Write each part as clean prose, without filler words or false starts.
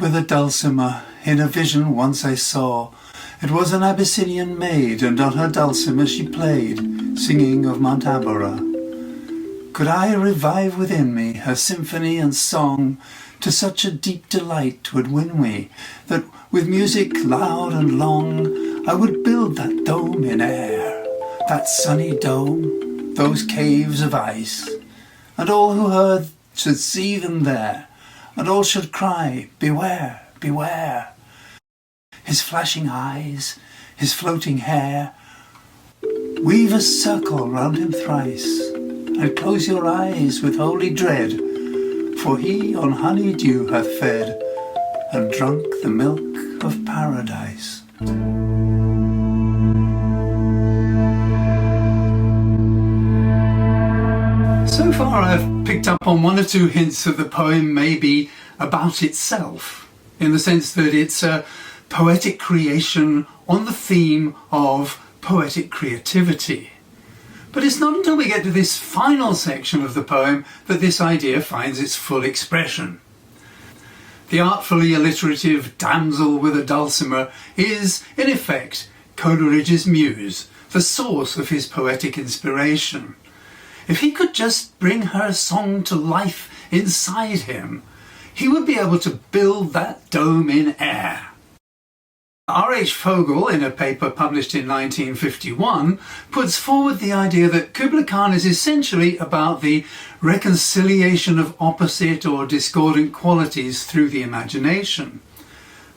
with a dulcimer, in a vision once I saw. It was an Abyssinian maid, and on her dulcimer she played, singing of Mount Abora. Could I revive within me her symphony and song, to such a deep delight would win me, that with music loud and long I would build that dome in air, that sunny dome, those caves of ice, and all who heard should see them there, and all should cry, beware, beware. His flashing eyes, his floating hair, weave a circle round him thrice, and close your eyes with holy dread, for he on honey dew hath fed, and drunk the milk of paradise. So far I've picked up on one or two hints that the poem may be about itself, in the sense that it's a poetic creation on the theme of poetic creativity. But it's not until we get to this final section of the poem that this idea finds its full expression. The artfully alliterative damsel with a dulcimer is, in effect, Coleridge's muse, the source of his poetic inspiration. If he could just bring her song to life inside him, he would be able to build that dome in air. R.H. Fogel, in a paper published in 1951, puts forward the idea that Kubla Khan is essentially about the reconciliation of opposite or discordant qualities through the imagination.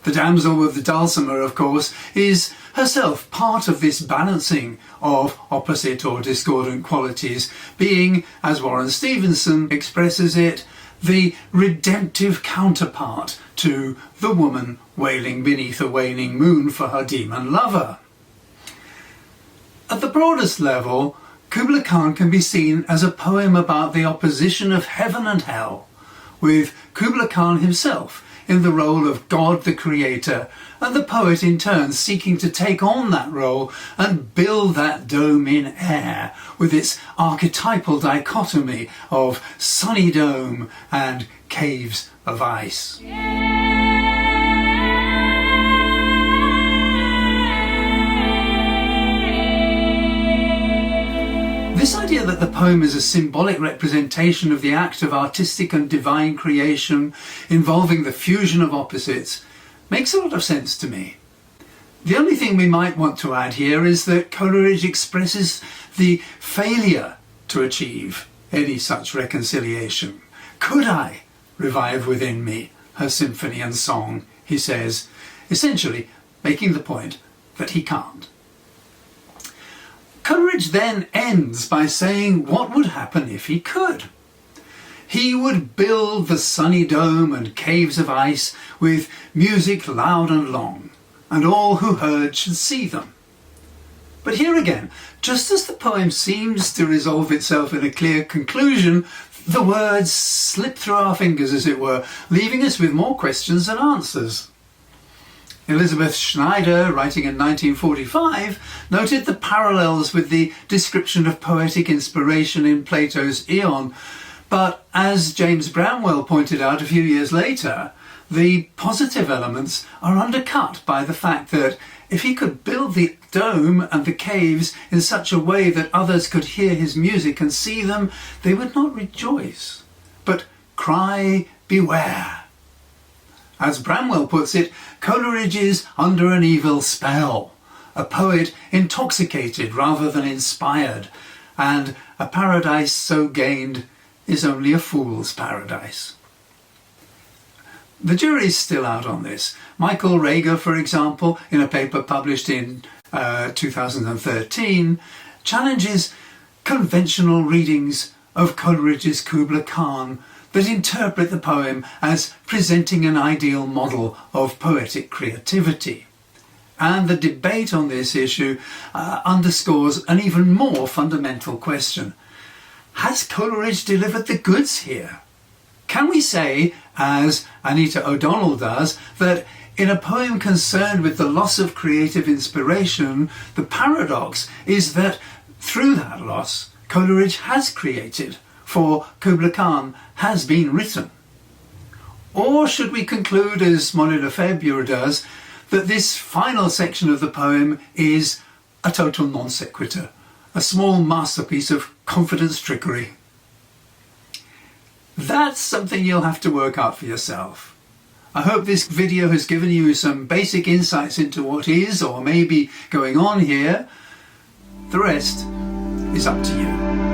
The damsel with the dulcimer, of course, is herself part of this balancing of opposite or discordant qualities, being, as Warren Stevenson expresses it, the redemptive counterpart to the woman wailing beneath a waning moon for her demon lover. At the broadest level, Kubla Khan can be seen as a poem about the opposition of heaven and hell, with Kubla Khan himself in the role of God the Creator, and the poet in turn seeking to take on that role and build that dome in air with its archetypal dichotomy of sunny dome and caves of ice. This idea that the poem is a symbolic representation of the act of artistic and divine creation involving the fusion of opposites makes a lot of sense to me. The only thing we might want to add here is that Coleridge expresses the failure to achieve any such reconciliation. Could I revive within me her symphony and song, he says, essentially making the point that he can't. Coleridge then ends by saying what would happen if he could. He would build the sunny dome and caves of ice with music loud and long, and all who heard should see them. But here again, just as the poem seems to resolve itself in a clear conclusion, the words slip through our fingers, as it were, leaving us with more questions than answers. Elizabeth Schneider, writing in 1945, noted the parallels with the description of poetic inspiration in Plato's Aeon, but as James Bramwell pointed out a few years later, the positive elements are undercut by the fact that if he could build the dome and the caves in such a way that others could hear his music and see them, they would not rejoice, but cry, beware. As Bramwell puts it, Coleridge is under an evil spell, a poet intoxicated rather than inspired, and a paradise so gained is only a fool's paradise. The jury's still out on this. Michael Rager, for example, in a paper published in 2013, challenges conventional readings of Coleridge's Kubla Khan that interpret the poem as presenting an ideal model of poetic creativity. And the debate on this issue underscores an even more fundamental question. Has Coleridge delivered the goods here? Can we say, as Anita O'Donnell does, that in a poem concerned with the loss of creative inspiration, the paradox is that through that loss, Coleridge has created, for Kubla Khan has been written? Or should we conclude, as Moni Lefebvre does, that this final section of the poem is a total non sequitur, a small masterpiece of confidence trickery? That's something you'll have to work out for yourself. I hope this video has given you some basic insights into what is or may be going on here. The rest is up to you.